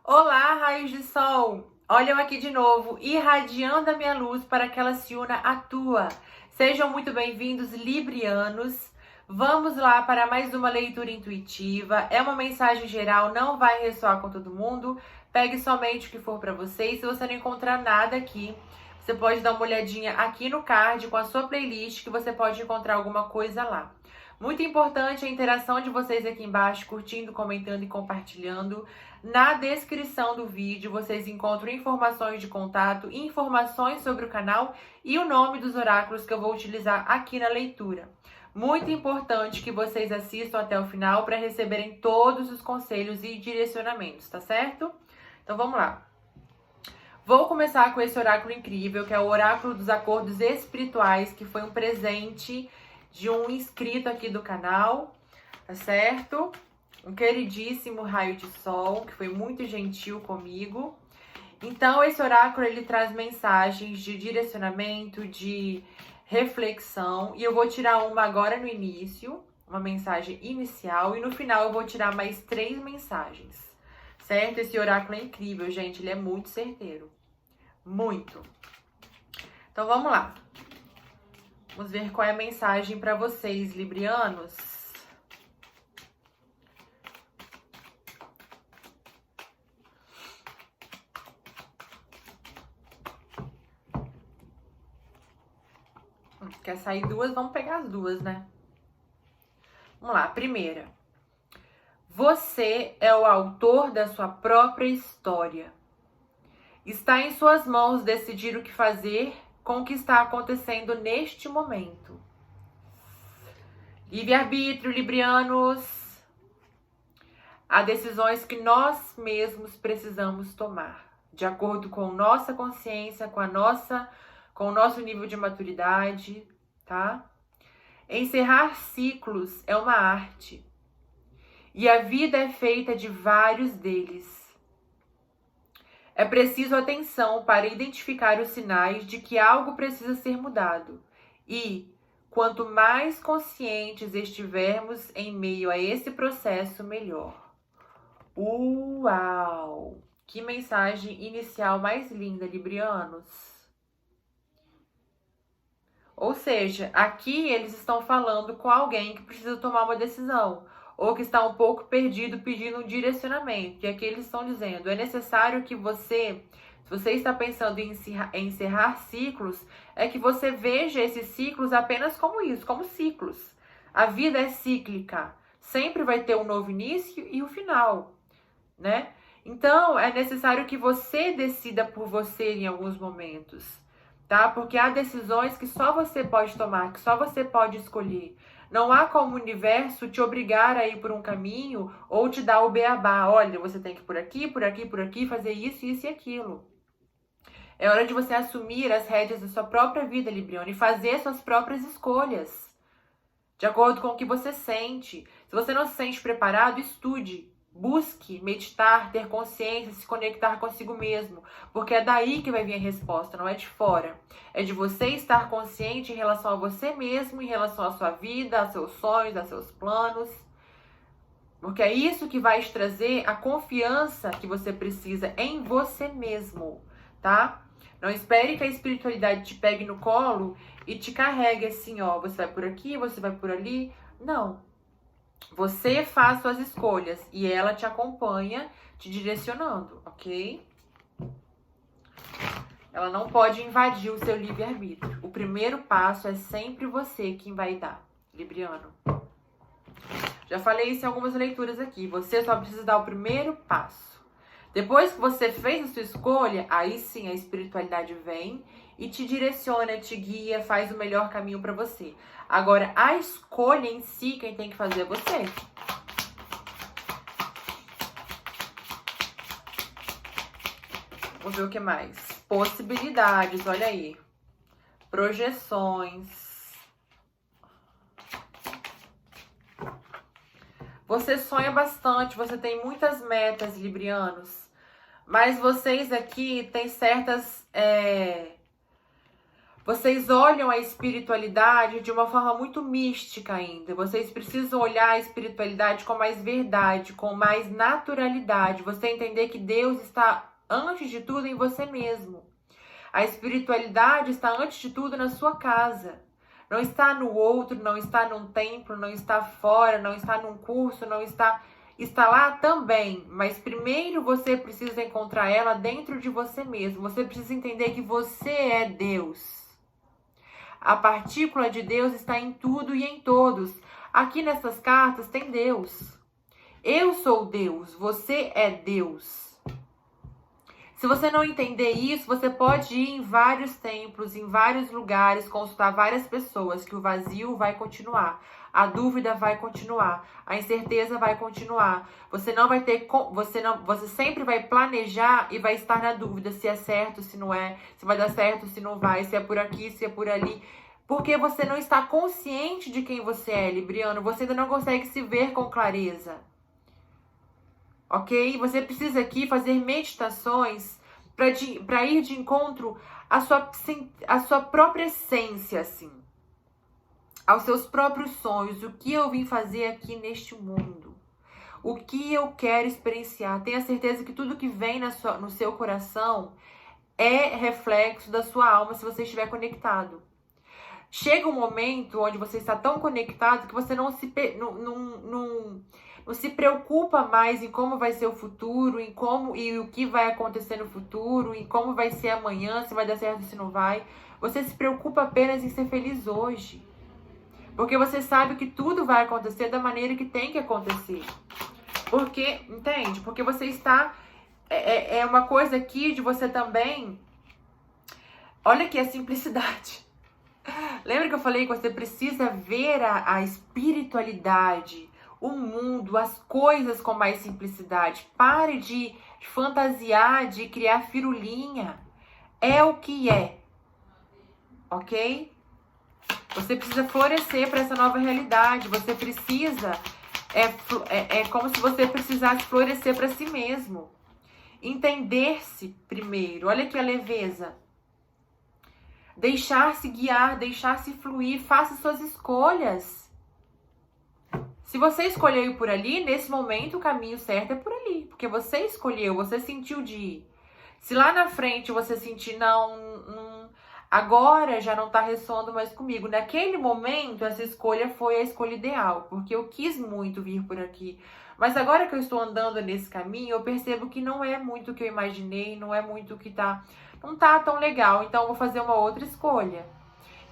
Olá, raios de sol! Olha eu aqui de novo, irradiando a minha luz para que ela se una à tua. Sejam muito bem-vindos, librianos. Vamos lá para mais uma leitura intuitiva. É uma mensagem geral, não vai ressoar com todo mundo. Pegue somente o que for para você. E se você não encontrar nada aqui, você pode dar uma olhadinha aqui no card com a sua playlist, que você pode encontrar alguma coisa lá. Muito importante a interação de vocês aqui embaixo, curtindo, comentando e compartilhando. Na descrição do vídeo vocês encontram informações de contato, informações sobre o canal e o nome dos oráculos que eu vou utilizar aqui na leitura. Muito importante que vocês assistam até o final para receberem todos os conselhos e direcionamentos, tá certo? Então vamos lá. Vou começar com esse oráculo incrível, que é o oráculo dos acordos espirituais, que foi um presente de um inscrito aqui do canal, tá certo? Um queridíssimo raio de sol, que foi muito gentil comigo. Então, esse oráculo, ele traz mensagens de direcionamento, de reflexão. E eu vou tirar uma agora no início, uma mensagem inicial. E no final eu vou tirar mais 3 mensagens, certo? Esse oráculo é incrível, gente. Ele é muito certeiro. Muito. Então, vamos lá. Vamos ver qual é a mensagem para vocês, librianos. Quer sair duas? Vamos pegar as duas, né? Vamos lá, primeira. Você é o autor da sua própria história. Está em suas mãos decidir o que fazer com o que está acontecendo neste momento. Livre-arbítrio, librianos. Há decisões que nós mesmos precisamos tomar, de acordo com nossa consciência, com o nosso nível de maturidade, tá? Encerrar ciclos é uma arte. E a vida é feita de vários deles. É preciso atenção para identificar os sinais de que algo precisa ser mudado. E, quanto mais conscientes estivermos em meio a esse processo, melhor. Uau! Que mensagem inicial mais linda, librianos! Ou seja, aqui eles estão falando com alguém que precisa tomar uma decisão, ou que está um pouco perdido pedindo um direcionamento. E aqui eles estão dizendo, é necessário que se você está pensando em encerrar ciclos, é que você veja esses ciclos apenas como isso, como ciclos. A vida é cíclica, sempre vai ter um novo início e o final, né? Então, é necessário que você decida por você em alguns momentos, tá? Porque há decisões que só você pode tomar, que só você pode escolher. Não há como o universo te obrigar a ir por um caminho ou te dar o beabá. Olha, você tem que ir por aqui, por aqui, por aqui, fazer isso, isso e aquilo. É hora de você assumir as rédeas da sua própria vida, Libriano, e fazer suas próprias escolhas, de acordo com o que você sente. Se você não se sente preparado, estude. Busque meditar, ter consciência, se conectar consigo mesmo, porque é daí que vai vir a resposta, não é de fora. É de você estar consciente em relação a você mesmo, em relação à sua vida, a seus sonhos, a seus planos, porque é isso que vai te trazer a confiança que você precisa em você mesmo, tá? Não espere que a espiritualidade te pegue no colo e te carregue assim, ó, você vai por aqui, você vai por ali. Não. Você faz suas escolhas e ela te acompanha, te direcionando, ok? Ela não pode invadir o seu livre-arbítrio. O primeiro passo é sempre você quem vai dar, libriano. Já falei isso em algumas leituras aqui. Você só precisa dar o primeiro passo. Depois que você fez a sua escolha, aí sim a espiritualidade vem e te direciona, te guia, faz o melhor caminho para você. Agora, a escolha em si, quem tem que fazer é você. Vamos ver o que mais. Possibilidades, olha aí. Projeções. Você sonha bastante, você tem muitas metas, librianos. Mas vocês aqui têm certas Vocês olham a espiritualidade de uma forma muito mística ainda. Vocês precisam olhar a espiritualidade com mais verdade, com mais naturalidade. Você entender que Deus está, antes de tudo, em você mesmo. A espiritualidade está, antes de tudo, na sua casa. Não está no outro, não está num templo, não está fora, não está num curso, não está... Está lá também, mas primeiro você precisa encontrar ela dentro de você mesmo. Você precisa entender que você é Deus. A partícula de Deus está em tudo e em todos. Aqui nessas cartas tem Deus. Eu sou Deus, você é Deus. Se você não entender isso, você pode ir em vários templos, em vários lugares, consultar várias pessoas, que o vazio vai continuar. A dúvida vai continuar, a incerteza vai continuar. Você não vai ter, você sempre vai planejar e vai estar na dúvida se é certo, se não é, se vai dar certo, se não vai, se é por aqui, se é por ali. Porque você não está consciente de quem você é, Libriano. Você ainda não consegue se ver com clareza. Ok? Você precisa aqui fazer meditações para ir de encontro à sua própria essência, assim. Aos seus próprios sonhos. O que eu vim fazer aqui neste mundo? O que eu quero experienciar? Tenha certeza que tudo que vem no seu coração é reflexo da sua alma, se você estiver conectado. Chega um momento onde você está tão conectado que você não se preocupa mais em como vai ser o futuro, em como e o que vai acontecer no futuro, em como vai ser amanhã, se vai dar certo, se não vai. Você se preocupa apenas em ser feliz hoje. Porque você sabe que tudo vai acontecer da maneira que tem que acontecer. Porque, entende? Porque você está... É uma coisa aqui de você também... Olha aqui a simplicidade. Lembra que eu falei que você precisa ver a espiritualidade, o mundo, as coisas com mais simplicidade. Pare de fantasiar, de criar firulinha. É o que é. Ok? Você precisa florescer para essa nova realidade. Você precisa... É como se você precisasse florescer para si mesmo. Entender-se primeiro. Olha aqui a leveza. Deixar-se guiar, deixar-se fluir, faça suas escolhas. Se você escolheu ir por ali, nesse momento o caminho certo é por ali. Porque você escolheu, você sentiu de ir. Se lá na frente você sentir, agora já não tá ressoando mais comigo. Naquele momento, essa escolha foi a escolha ideal. Porque eu quis muito vir por aqui. Mas agora que eu estou andando nesse caminho, eu percebo que não é muito o que eu imaginei, não é muito o que não tá tão legal, então eu vou fazer uma outra escolha.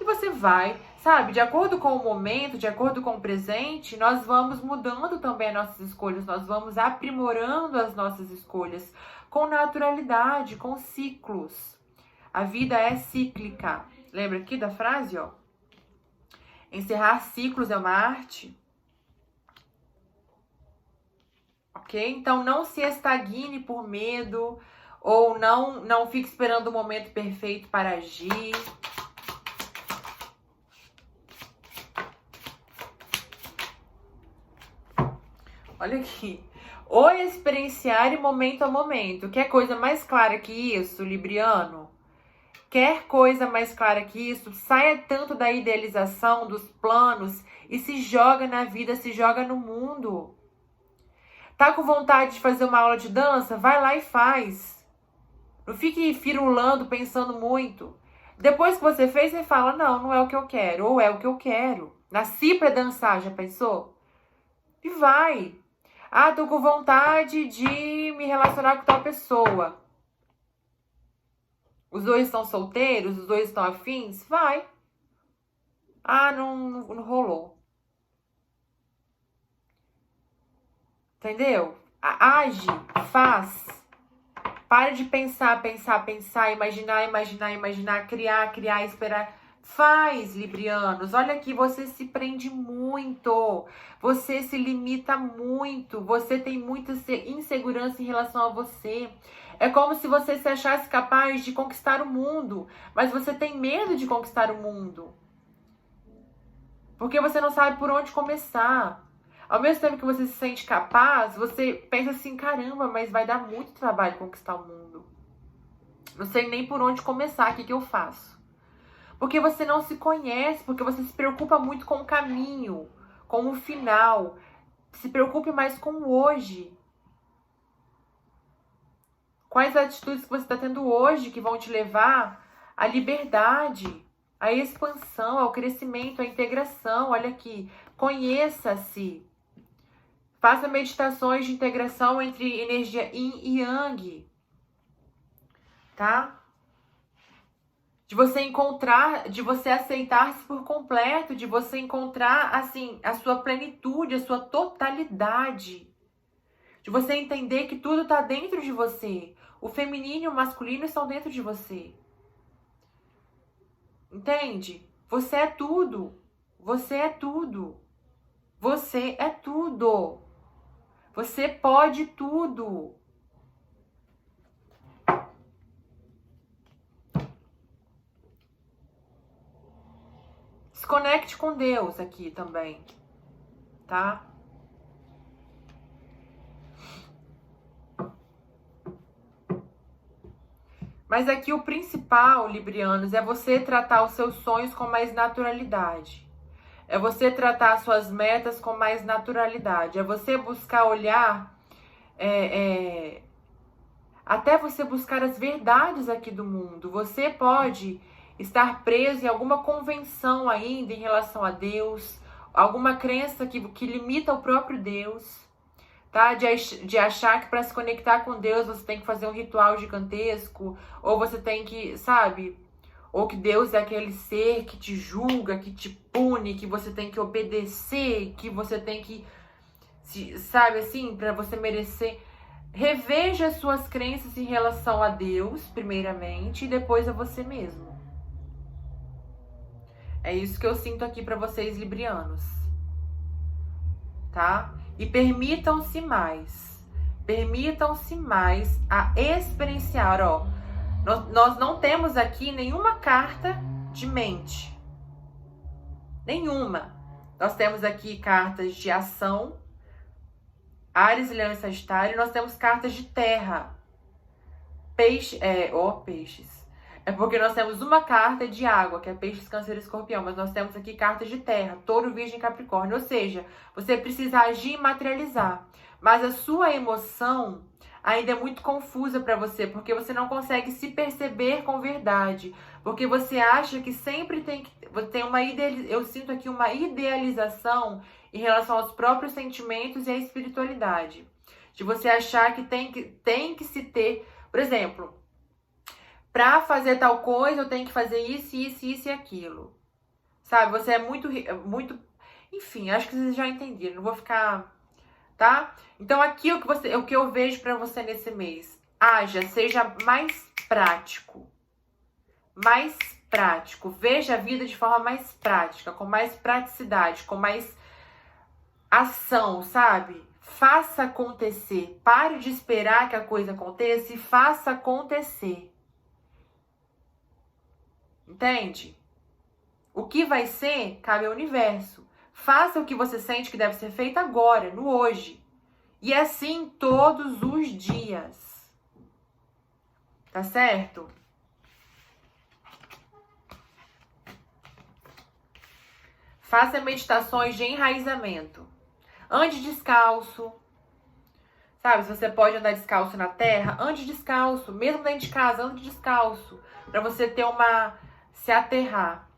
E você vai, sabe, de acordo com o momento, de acordo com o presente, nós vamos mudando também as nossas escolhas, nós vamos aprimorando as nossas escolhas com naturalidade, com ciclos. A vida é cíclica. Lembra aqui da frase, ó? Encerrar ciclos é uma arte. Ok? Então não se estagne por medo, ou não fique esperando o momento perfeito para agir. Olha aqui. O experienciar momento a momento. Quer coisa mais clara que isso, Libriano? Quer coisa mais clara que isso? Saia tanto da idealização, dos planos e se joga na vida, se joga no mundo. Tá com vontade de fazer uma aula de dança? Vai lá e faz. Não fique firulando, pensando muito. Depois que você fez, você fala, não é o que eu quero. Ou é o que eu quero. Nasci pra dançar, já pensou? E vai. Ah, tô com vontade de me relacionar com tal pessoa. Os dois estão solteiros? Os dois estão afins? Vai. Ah, não rolou. Entendeu? Age, faz. Pare de pensar, imaginar, criar, esperar. Faz, Librianos. Olha aqui, você se prende muito. Você se limita muito. Você tem muita insegurança em relação a você. É como se você se achasse capaz de conquistar o mundo. Mas você tem medo de conquistar o mundo. Porque você não sabe por onde começar. Ao mesmo tempo que você se sente capaz, você pensa assim, caramba, mas vai dar muito trabalho conquistar o mundo. Não sei nem por onde começar, o que eu faço? Porque você não se conhece, porque você se preocupa muito com o caminho, com o final. Se preocupe mais com o hoje. Quais atitudes que você está tendo hoje que vão te levar à liberdade, à expansão, ao crescimento, à integração. Olha aqui, conheça-se. Faça meditações de integração entre energia Yin e Yang, tá? De você encontrar, de você aceitar-se por completo, de você encontrar, assim, a sua plenitude, a sua totalidade. De você entender que tudo está dentro de você. O feminino e o masculino estão dentro de você. Entende? Você é tudo. Você é tudo. Você é tudo. Você pode tudo. Se conecte com Deus aqui também, tá? Mas aqui o principal, librianos, é você tratar os seus sonhos com mais naturalidade. É você tratar as suas metas com mais naturalidade. É você buscar olhar, até você buscar as verdades aqui do mundo. Você pode estar preso em alguma convenção ainda em relação a Deus, alguma crença que limita o próprio Deus, tá? De achar que para se conectar com Deus você tem que fazer um ritual gigantesco, ou você tem que, sabe? Ou que Deus é aquele ser que te julga, que te pune, que você tem que obedecer, que você tem que, sabe assim, para você merecer. Reveja as suas crenças em relação a Deus, primeiramente, e depois a você mesmo. É isso que eu sinto aqui para vocês, librianos. Tá? E permitam-se mais. Permitam-se mais a experienciar, ó. Nós não temos aqui nenhuma carta de mente. Nenhuma. Nós temos aqui cartas de ação, Áries, Leão e Sagitário. Nós temos cartas de terra. Peixes. É porque nós temos uma carta de água, que é Peixes, Câncer e Escorpião. Mas nós temos aqui cartas de terra, Touro, Virgem e Capricórnio. Ou seja, você precisa agir e materializar. Mas a sua emoção ainda é muito confusa para você, porque você não consegue se perceber com verdade. Porque você acha que sempre tem que... Eu sinto aqui uma idealização em relação aos próprios sentimentos e à espiritualidade. De você achar que tem que se ter... Por exemplo, para fazer tal coisa eu tenho que fazer isso, isso, isso e aquilo. Sabe? Você é muito... Enfim, acho que vocês já entenderam. Não vou ficar... Tá? Então aqui o que eu vejo para você nesse mês. Haja, seja mais prático. Mais prático. Veja a vida de forma mais prática, com mais praticidade, com mais ação, sabe? Faça acontecer. Pare de esperar que a coisa aconteça e faça acontecer. Entende? O que vai ser, cabe ao universo. Faça o que você sente que deve ser feito agora, no hoje. E assim todos os dias. Tá certo? Faça meditações de enraizamento. Ande descalço. Sabe, se você pode andar descalço na terra, ande descalço. Mesmo dentro de casa, ande descalço. Pra você ter uma... se aterrar.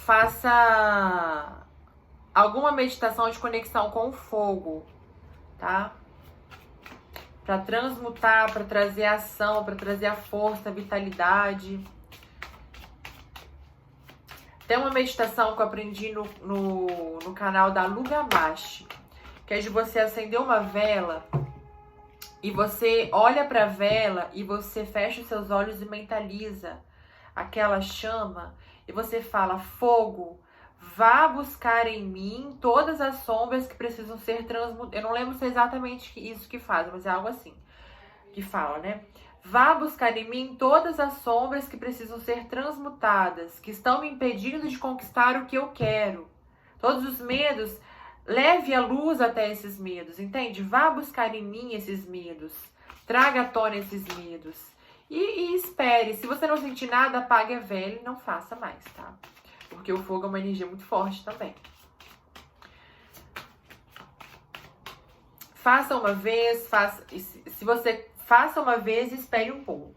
Faça alguma meditação de conexão com o fogo, tá? Para transmutar, para trazer ação, para trazer a força, a vitalidade. Tem uma meditação que eu aprendi no canal da Lugamashi, que é de você acender uma vela e você olha para a vela e você fecha os seus olhos e mentaliza aquela chama e você fala: fogo, vá buscar em mim todas as sombras que precisam ser transmutadas. Eu não lembro se é exatamente isso que faz, mas é algo assim que fala, né? Vá buscar em mim todas as sombras que precisam ser transmutadas, que estão me impedindo de conquistar o que eu quero. Todos os medos, leve a luz até esses medos, entende? Vá buscar em mim esses medos. Traga à tona esses medos. E espere. Se você não sentir nada, apague a vela e não faça mais, tá? Porque o fogo é uma energia muito forte também. Faça uma vez, se você faça uma vez, espere um pouco.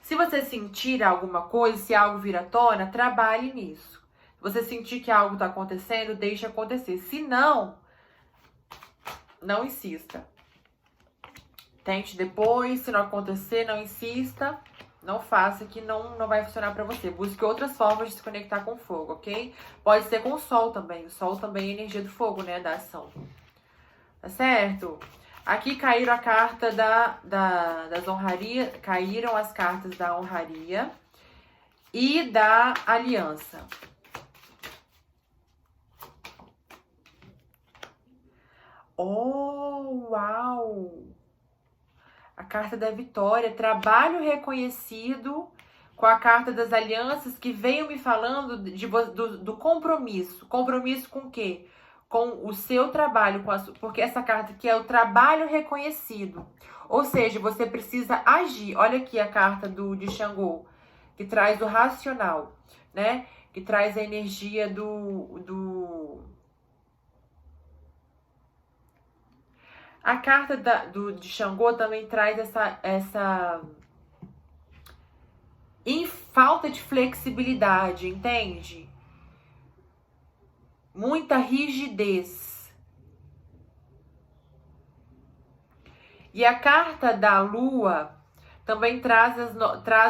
Se você sentir alguma coisa, se algo vir à tona, trabalhe nisso. Se você sentir que algo está acontecendo, deixe acontecer. Se não, não insista. Tente depois, se não acontecer, não insista. Não faça, que não vai funcionar para você. Busque outras formas de se conectar com o fogo, ok? Pode ser com o sol também. O sol também é energia do fogo, né? Da ação. Tá certo? Aqui caíram a carta das honrarias. Caíram as cartas da honraria e da aliança. Oh, uau! A carta da vitória, trabalho reconhecido, com a carta das alianças, que veio me falando do compromisso. Compromisso com o quê? Com o seu trabalho, porque essa carta aqui é o trabalho reconhecido. Ou seja, você precisa agir. Olha aqui a carta de Xangô, que traz o racional, né? Que traz a energia A carta de Xangô também traz essa falta de flexibilidade, entende? Muita rigidez. E a carta da Lua também traz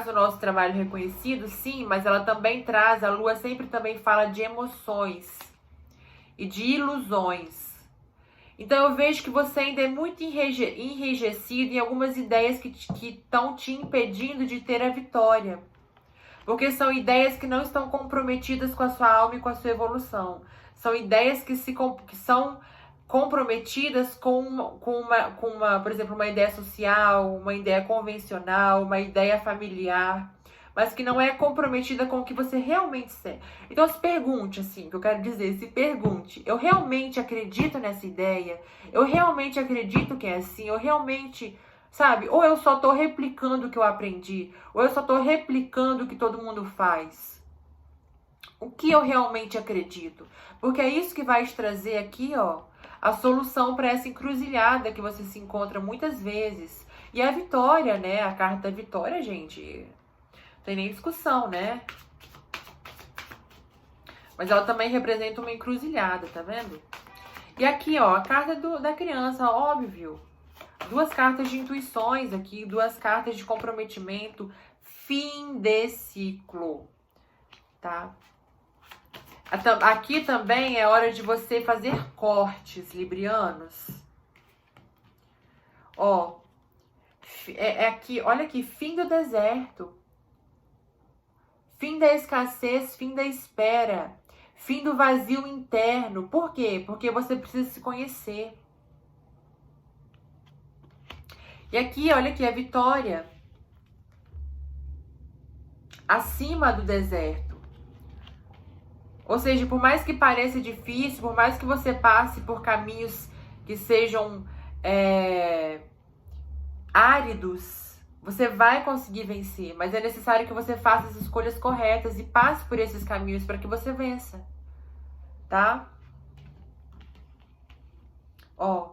o nosso trabalho reconhecido, sim, mas ela também traz, a Lua sempre também fala de emoções e de ilusões. Então eu vejo que você ainda é muito enrijecido em algumas ideias que estão te impedindo de ter a vitória. Porque são ideias que não estão comprometidas com a sua alma e com a sua evolução. São ideias que são comprometidas com por exemplo, uma ideia social, uma ideia convencional, uma ideia familiar, mas que não é comprometida com o que você realmente é. Então se pergunte, assim, que eu quero dizer, se pergunte, eu realmente acredito nessa ideia? Eu realmente acredito que é assim? Eu realmente, sabe? Ou eu só tô replicando o que eu aprendi? Ou eu só tô replicando o que todo mundo faz? O que eu realmente acredito? Porque é isso que vai te trazer aqui, ó, a solução para essa encruzilhada que você se encontra muitas vezes. E a vitória, né? A carta da vitória, gente, não tem nem discussão, né? Mas ela também representa uma encruzilhada, tá vendo? E aqui, ó, a carta da criança, óbvio. Duas cartas de intuições aqui, duas cartas de comprometimento, fim de ciclo, tá? Aqui também é hora de você fazer cortes, librianos. Ó, aqui, olha aqui, fim do deserto. Fim da escassez, fim da espera. Fim do vazio interno. Por quê? Porque você precisa se conhecer. E aqui, olha aqui, a vitória. Acima do deserto. Ou seja, por mais que pareça difícil, por mais que você passe por caminhos que sejam áridos, você vai conseguir vencer. Mas é necessário que você faça as escolhas corretas e passe por esses caminhos para que você vença. Tá? Ó,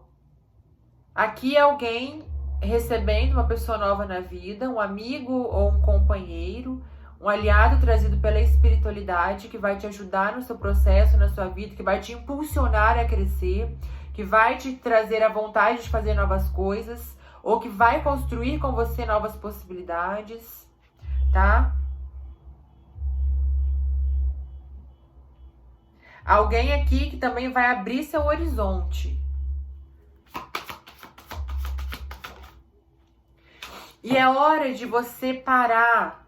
aqui é alguém recebendo uma pessoa nova na vida, um amigo ou um companheiro, um aliado trazido pela espiritualidade que vai te ajudar no seu processo, na sua vida, que vai te impulsionar a crescer, que vai te trazer a vontade de fazer novas coisas, ou que vai construir com você novas possibilidades, tá? Alguém aqui que também vai abrir seu horizonte. E é hora de você parar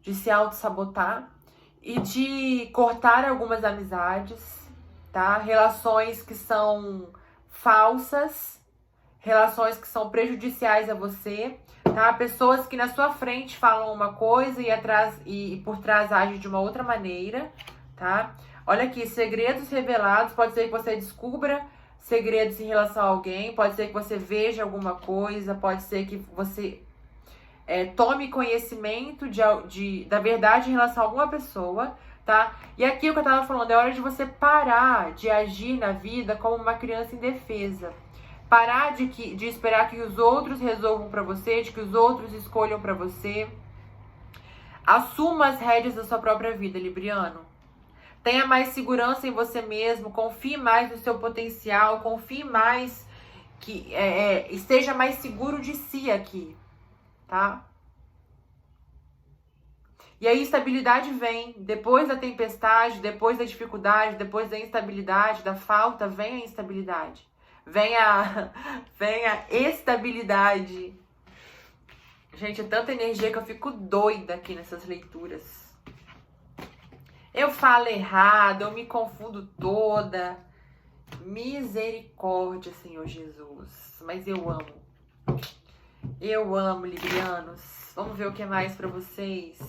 de se auto-sabotar e de cortar algumas amizades, tá? Relações que são falsas, relações que são prejudiciais a você, tá? Pessoas que na sua frente falam uma coisa e por trás agem de uma outra maneira, tá? Olha aqui, segredos revelados, pode ser que você descubra segredos em relação a alguém, pode ser que você veja alguma coisa, pode ser que você tome conhecimento da verdade em relação a alguma pessoa, tá? E aqui o que eu tava falando, é hora de você parar de agir na vida como uma criança indefesa. Parar de esperar que os outros resolvam pra você, de que os outros escolham pra você. Assuma as rédeas da sua própria vida, Libriano. Tenha mais segurança em você mesmo, confie mais no seu potencial, confie mais, esteja mais seguro de si aqui, tá? E a instabilidade vem, depois da tempestade, depois da dificuldade, depois da instabilidade, da falta, vem a instabilidade. Vem a estabilidade. Gente, é tanta energia que eu fico doida aqui nessas leituras. Eu falo errado, eu me confundo toda. Misericórdia, Senhor Jesus. Mas eu amo. Eu amo, librianos. Vamos ver o que mais pra vocês.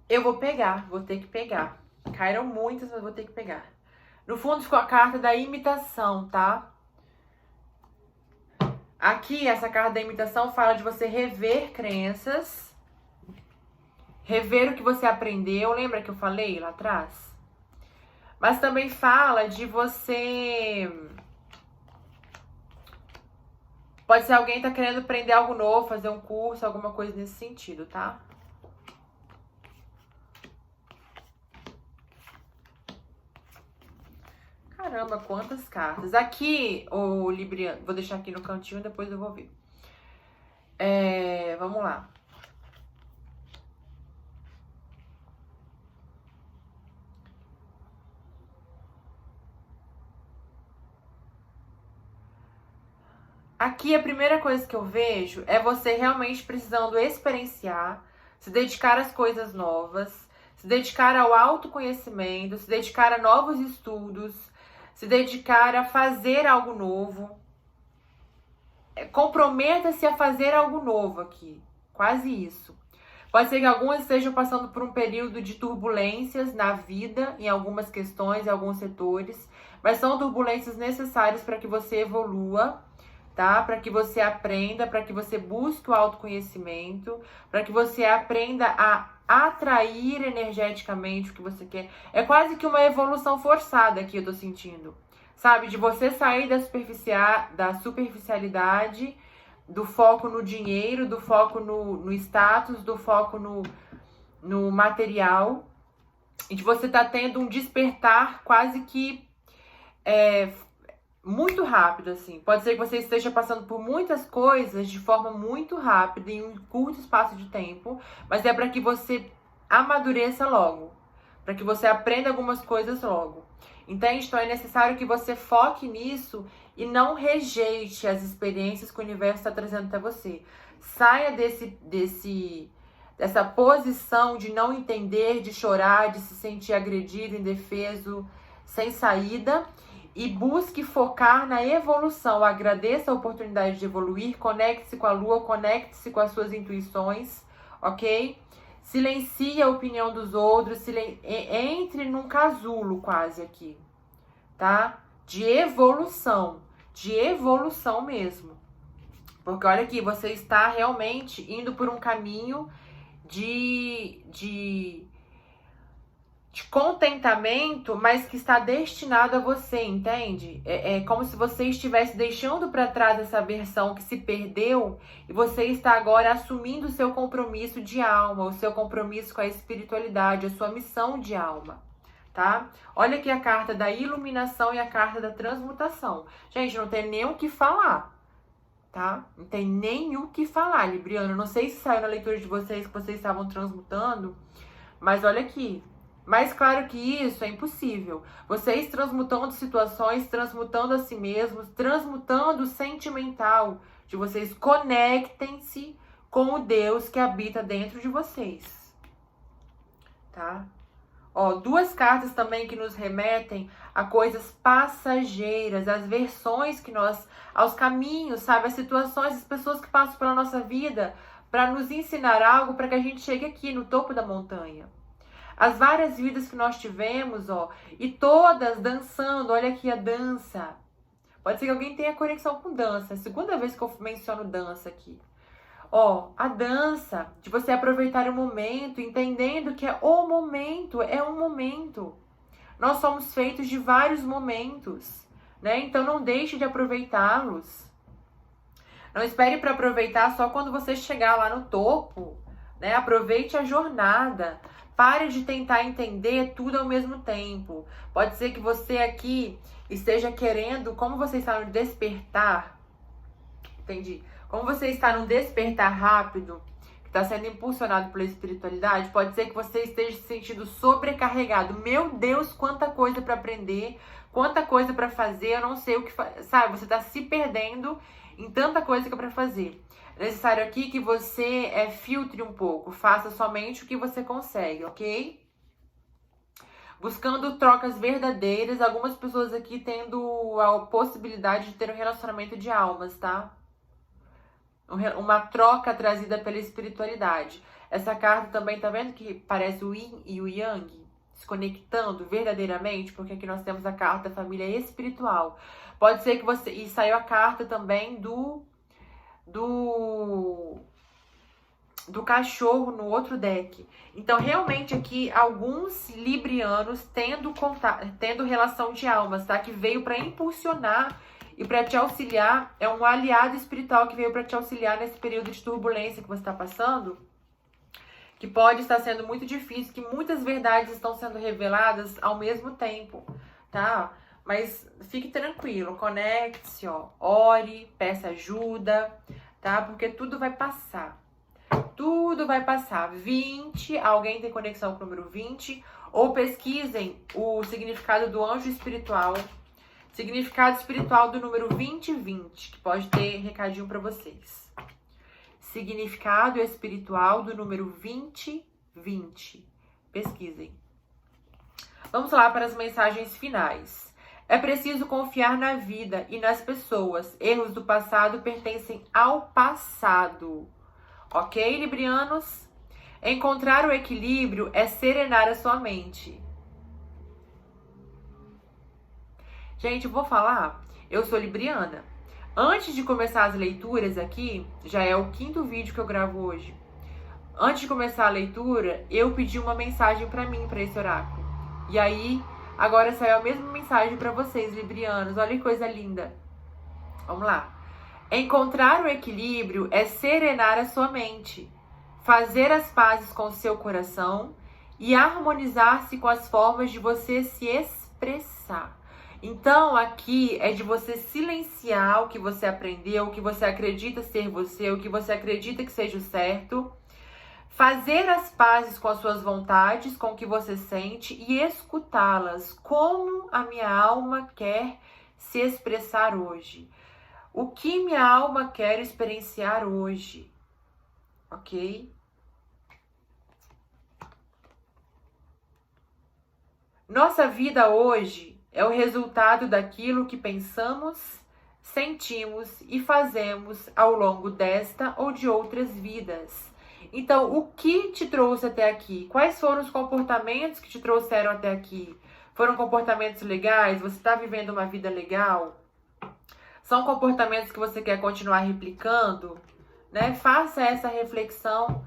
Eu vou pegar, vou ter que pegar. Caíram muitas, mas vou ter que pegar. No fundo ficou a carta da imitação, tá? Aqui, essa carta da imitação fala de você rever crenças, rever o que você aprendeu. Lembra que eu falei lá atrás? Mas também fala de você... Pode ser alguém que tá querendo aprender algo novo, fazer um curso, alguma coisa nesse sentido, tá? Caramba, quantas cartas. Aqui, o Libriano, vou deixar aqui no cantinho, depois eu vou ver. Vamos lá. Aqui a primeira coisa que eu vejo é você realmente precisando experienciar, se dedicar às coisas novas, se dedicar ao autoconhecimento, se dedicar a novos estudos, se dedicar a fazer algo novo. Comprometa-se a fazer algo novo aqui. Quase isso. Pode ser que alguns estejam passando por um período de turbulências na vida, em algumas questões, em alguns setores, mas são turbulências necessárias para que você evolua, tá? Para que você aprenda, para que você busque o autoconhecimento, para que você aprenda a atrair energeticamente o que você quer. É quase que uma evolução forçada aqui, eu tô sentindo. Sabe? De você sair da superficialidade, do foco no dinheiro, do foco no status, do foco no material. E de você estar tendo um despertar quase que muito rápido, assim. Pode ser que você esteja passando por muitas coisas de forma muito rápida, em um curto espaço de tempo, mas é para que você amadureça logo, para que você aprenda algumas coisas logo. Entende? Então é necessário que você foque nisso e não rejeite as experiências que o universo está trazendo até você. Saia dessa posição de não entender, de chorar, de se sentir agredido, indefeso, sem saída, e busque focar na evolução. Agradeça a oportunidade de evoluir, conecte-se com a lua, conecte-se com as suas intuições, ok? Silencie a opinião dos outros, entre num casulo quase aqui, tá? De evolução mesmo. Porque olha aqui, você está realmente indo por um caminho de contentamento, mas que está destinado a você, entende? É como se você estivesse deixando para trás essa versão que se perdeu e você está agora assumindo o seu compromisso de alma, o seu compromisso com a espiritualidade, a sua missão de alma, tá? Olha aqui a carta da iluminação e a carta da transmutação. Gente, não tem nem o que falar, tá? Não tem nem o que falar, Libriano. Não sei se saiu na leitura de vocês que vocês estavam transmutando, mas olha aqui. Mais claro que isso é impossível. Vocês transmutando situações, transmutando a si mesmos, transmutando o sentimental de vocês. Conectem-se com o Deus que habita dentro de vocês. Tá? Ó, duas cartas também que nos remetem a coisas passageiras, as versões que nós, aos caminhos, sabe, as situações, as pessoas que passam pela nossa vida para nos ensinar algo para que a gente chegue aqui no topo da montanha. As várias vidas que nós tivemos, ó, e todas dançando, olha aqui a dança. Pode ser que alguém tenha conexão com dança, é a segunda vez que eu menciono dança aqui. Ó, a dança, de você aproveitar o momento, entendendo que é o momento, é um momento. Nós somos feitos de vários momentos, né? Então não deixe de aproveitá-los. Não espere para aproveitar só quando você chegar lá no topo, né? Aproveite a jornada. Pare de tentar entender tudo ao mesmo tempo. Pode ser que você aqui esteja querendo, como você está no despertar, entendi? Como você está num despertar rápido, que está sendo impulsionado pela espiritualidade, pode ser que você esteja se sentindo sobrecarregado. Meu Deus, quanta coisa para aprender, quanta coisa para fazer, eu não sei o que sabe? Você está se perdendo em tanta coisa que é para fazer. É necessário aqui que você filtre um pouco, faça somente o que você consegue, ok? Buscando trocas verdadeiras, algumas pessoas aqui tendo a possibilidade de ter um relacionamento de almas, tá? Uma troca trazida pela espiritualidade. Essa carta também, tá vendo que parece o Yin e o Yang? Se conectando verdadeiramente, porque aqui nós temos a carta família espiritual. Pode ser que você... E saiu a carta também do cachorro no outro deck. Então, realmente aqui, alguns librianos tendo relação de almas, tá? Que veio para impulsionar e para te auxiliar. É um aliado espiritual que veio para te auxiliar nesse período de turbulência que você está passando. Que pode estar sendo muito difícil, que muitas verdades estão sendo reveladas ao mesmo tempo, tá? Mas fique tranquilo, conecte-se, ó, ore, peça ajuda, tá? Porque tudo vai passar. Tudo vai passar. 20, alguém tem conexão com o número 20, ou pesquisem o significado do anjo espiritual, significado espiritual do número 2020, que pode ter recadinho para vocês. Significado espiritual do número 2020. Pesquisem. Vamos lá para as mensagens finais. É preciso confiar na vida e nas pessoas. Erros do passado pertencem ao passado. Ok, librianos? Encontrar o equilíbrio é serenar a sua mente. Gente, eu vou falar, eu sou libriana. Antes de começar as leituras aqui, já é o 5º vídeo que eu gravo hoje. Antes de começar a leitura, eu pedi uma mensagem para mim, para esse oráculo. E aí, agora saiu a mesma mensagem para vocês, librianos. Olha que coisa linda. Vamos lá. Encontrar o equilíbrio é serenar a sua mente, fazer as pazes com o seu coração e harmonizar-se com as formas de você se expressar. Então, aqui é de você silenciar o que você aprendeu, o que você acredita ser você, o que você acredita que seja o certo, fazer as pazes com as suas vontades, com o que você sente e escutá-las, como a minha alma quer se expressar hoje. O que minha alma quer experienciar hoje, ok? Nossa vida hoje é o resultado daquilo que pensamos, sentimos e fazemos ao longo desta ou de outras vidas. Então, o que te trouxe até aqui? Quais foram os comportamentos que te trouxeram até aqui? Foram comportamentos legais? Você está vivendo uma vida legal? São comportamentos que você quer continuar replicando, né? Faça essa reflexão.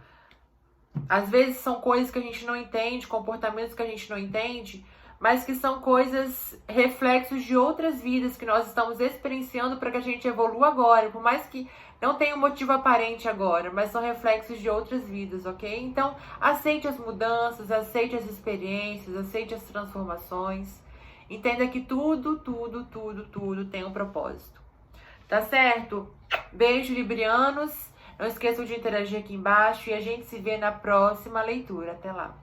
Às vezes são coisas que a gente não entende, comportamentos que a gente não entende, mas que são coisas, reflexos de outras vidas que nós estamos experienciando para que a gente evolua agora, por mais que não tenha um motivo aparente agora, mas são reflexos de outras vidas, ok? Então, aceite as mudanças, aceite as experiências, aceite as transformações. Entenda que tudo tem um propósito. Tá certo? Beijo, librianos. Não esqueçam de interagir aqui embaixo e a gente se vê na próxima leitura. Até lá.